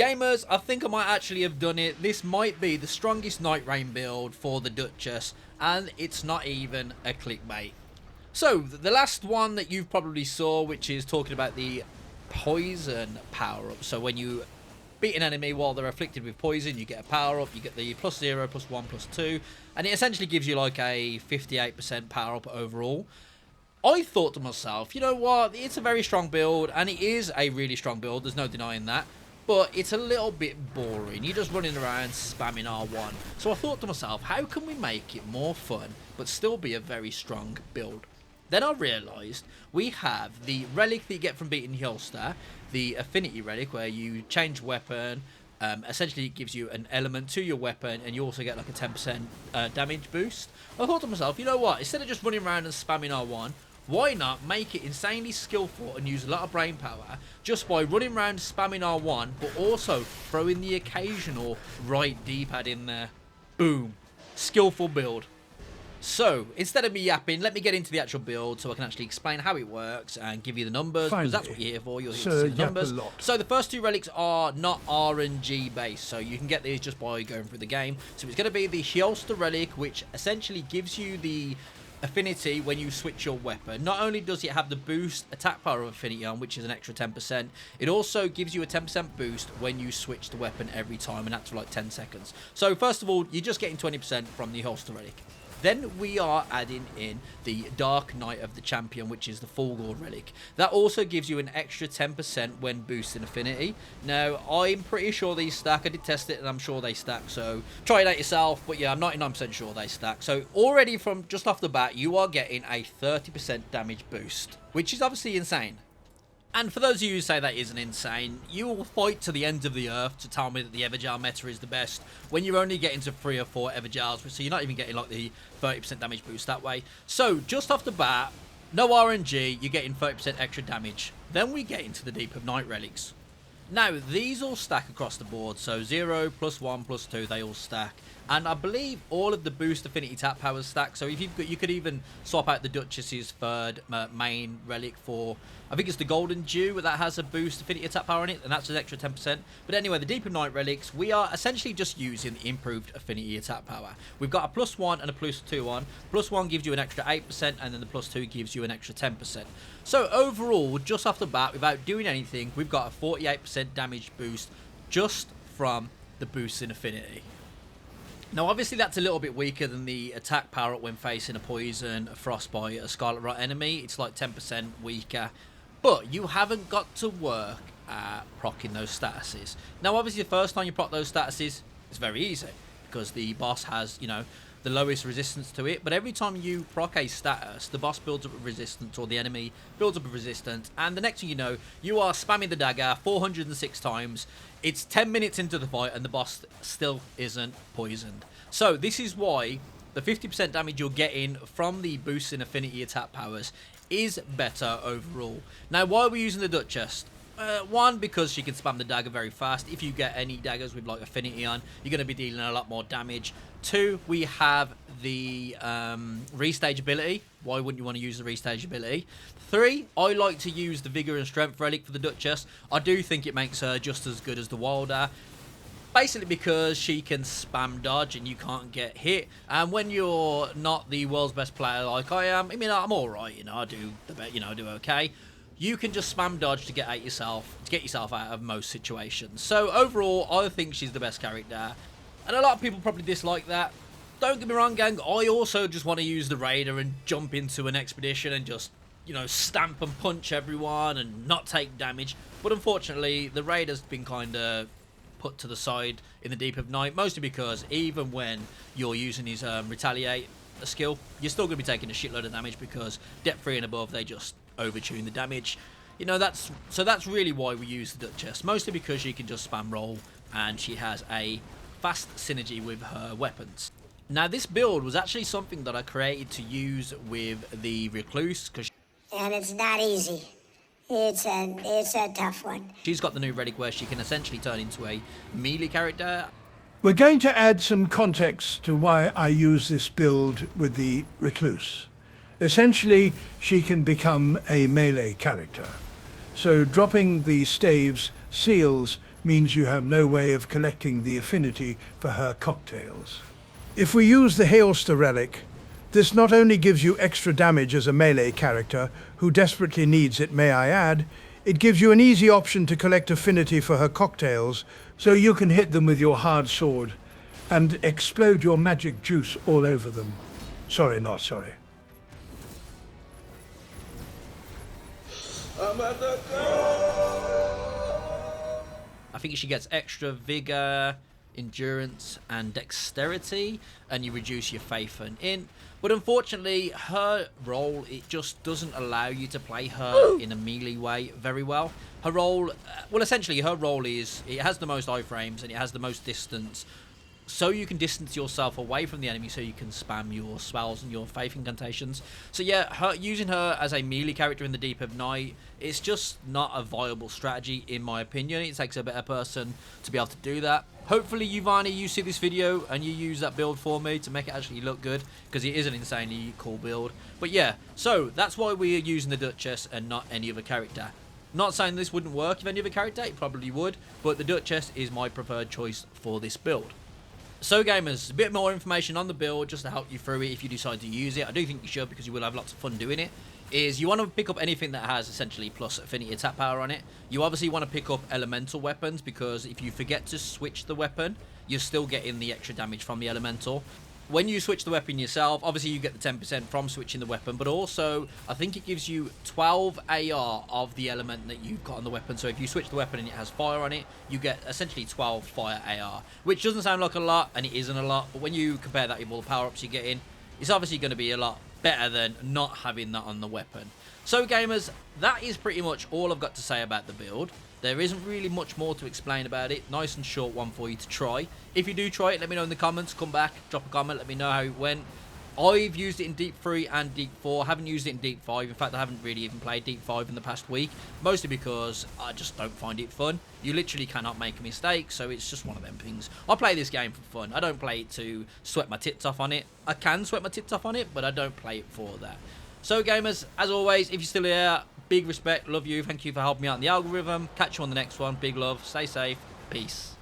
Gamers, I think I might actually have done it. This might be the strongest Nightreign build for the Duchess, and it's not even a clickbait. So, the last one that you've probably saw, which is talking about the poison power-up. So when you beat an enemy while they're afflicted with poison, you get a power-up, you get the +0, +1, +2, and it essentially gives you like a 58% power-up overall. I thought to myself, you know what, it's a very strong build, and it is a really strong build, there's no denying that, but it's a little bit boring. You're just running around spamming R1. So I thought to myself, how can we make it more fun, but still be a very strong build? Then I realised we have the relic that you get from beating Hjelster, the affinity relic, where you change weapon. Essentially, it gives you an element to your weapon, and you also get like a 10% damage boost. I thought to myself, you know what? Instead of just running around and spamming R1, why not make it insanely skillful and use a lot of brain power just by running around spamming R1, but also throwing the occasional right D-pad in there. Boom. Skillful build. So, instead of me yapping, let me get into the actual build so I can actually explain how it works and give you the numbers, because that's what you're here for. You're here to see the numbers. So, the first two relics are not RNG based, so you can get these just by going through the game. So, it's going to be the Hjelster relic, which essentially gives you the affinity when you switch your weapon. Not only does it have the boost attack power of affinity on, which is an extra 10%, it also gives you a 10% boost when you switch the weapon every time, and that's for like 10 seconds. So, first of all, you're just getting 20% from the Hjelster relic. Then we are adding in the Dark Knight of the Champion, which is the Full Gold relic. That also gives you an extra 10% when boosting affinity. Now, I'm pretty sure these stack. I did test it, and I'm sure they stack, so try it out yourself. But yeah, I'm 99% sure they stack. So already from just off the bat, you are getting a 30% damage boost, which is obviously insane. And for those of you who say that isn't insane, you will fight to the ends of the earth to tell me that the evergaol meta is the best when you're only getting to 3 or 4 evergaols, so you're not even getting like the 30% damage boost that way. So just off the bat, no RNG, you're getting 30% extra damage. Then we get into the Deep of Night relics. Now, these all stack across the board, so 0, +1, +2, they all stack. And I believe all of the boost affinity tap powers stack, so if you've got, you could even swap out the Duchess's third main relic for, I think it's the Golden Dew, that has a boost affinity attack power in it, and that's an extra 10%. But anyway, the Deep of Night relics, we are essentially just using the improved affinity attack power. We've got a +1 and a +2 on. +1 gives you an extra 8%, and then the +2 gives you an extra 10%. So overall, just off the bat, without doing anything, we've got a 48% damage boost just from the boost in affinity. Now, obviously, that's a little bit weaker than the attack power up when facing a poison, a frostbite, a scarlet rot enemy. It's like 10% weaker. But you haven't got to work at proccing those statuses. Now, obviously, the first time you proc those statuses, it's very easy, because the boss has, you know, the lowest resistance to it. But every time you proc a status, the boss builds up a resistance, or the enemy builds up a resistance, and the next thing you know, you are spamming the dagger 406 times. It's 10 minutes into the fight, and the boss still isn't poisoned. So this is why the 50% damage you're getting from the boost in affinity attack powers is better overall. Now, why are we using the Duchess? One, because she can spam the dagger very fast. If you get any daggers with like affinity on, you're going to be dealing a lot more damage. 2, we have the restage ability. Why wouldn't you want to use the restage ability? 3, I like to use the Vigor and Strength relic for the Duchess. I do think it makes her just as good as the Wilder. Basically because she can spam dodge and you can't get hit. And when you're not the world's best player like I am, I mean, I'm alright, you know, I do okay. You can just spam dodge to get yourself out of most situations. So overall, I think she's the best character. And a lot of people probably dislike that. Don't get me wrong, gang, I also just want to use the Raider and jump into an expedition and just, you know, stamp and punch everyone and not take damage. But unfortunately, the Raider's been kind of put to the side in the Deep of Night, mostly because even when you're using his retaliate skill, you're still going to be taking a shitload of damage, because depth 3 and above, they just overtune the damage. You know, that's really why we use the Duchess, mostly because she can just spam roll and she has a fast synergy with her weapons. Now, this build was actually something that I created to use with the Recluse, and it's not easy. It's a tough one. She's got the new relic where she can essentially turn into a melee character. We're going to add some context to why I use this build with the Recluse. Essentially, she can become a melee character. So dropping the staves, seals, means you have no way of collecting the affinity for her cocktails. If we use the Hailster relic, this not only gives you extra damage as a melee character, who desperately needs it, may I add, it gives you an easy option to collect affinity for her cocktails, so you can hit them with your hard sword and explode your magic juice all over them. Sorry, not sorry. I think she gets extra vigor, endurance, and dexterity, and you reduce your faith and int. But unfortunately, her role, it just doesn't allow you to play her in a melee way very well. Her role, well, essentially, her role is, it has the most iframes and it has the most distance, so you can distance yourself away from the enemy, so you can spam your spells and your faith incantations. So yeah, using her as a melee character in the Deep of Night, it's just not a viable strategy in my opinion. It takes a better person to be able to do that. Hopefully, Yuvani, you see this video and you use that build for me to make it actually look good, because it is an insanely cool build. But yeah, so that's why we are using the Duchess and not any other character. Not saying this wouldn't work if any other character, it probably would, but the Duchess is my preferred choice for this build. So gamers, a bit more information on the build just to help you through it if you decide to use it. I do think you should, because you will have lots of fun doing it. Is you want to pick up anything that has essentially plus affinity attack power on it. You obviously want to pick up elemental weapons, because if you forget to switch the weapon, you're still getting the extra damage from the elemental. When you switch the weapon yourself, obviously you get the 10% from switching the weapon, but also I think it gives you 12 AR of the element that you've got on the weapon. So if you switch the weapon and it has fire on it, you get essentially 12 fire AR, which doesn't sound like a lot, and it isn't a lot, but when you compare that with all the power-ups you get in, it's obviously going to be a lot better than not having that on the weapon. So gamers, that is pretty much all I've got to say about the build. There isn't really much more to explain about it. Nice and short one for you to try. If you do try it, let me know in the comments. Come back, drop a comment, let me know how it went. I've used it in Deep 3 and Deep 4. I haven't used it in Deep 5. In fact, I haven't really even played Deep 5 in the past week. Mostly because I just don't find it fun. You literally cannot make a mistake, so it's just one of them things. I play this game for fun. I don't play it to sweat my tits off on it. I can sweat my tits off on it, but I don't play it for that. So gamers, as always, if you're still here, big respect, love you, thank you for helping me out in the algorithm. Catch you on the next one. Big love, stay safe, peace.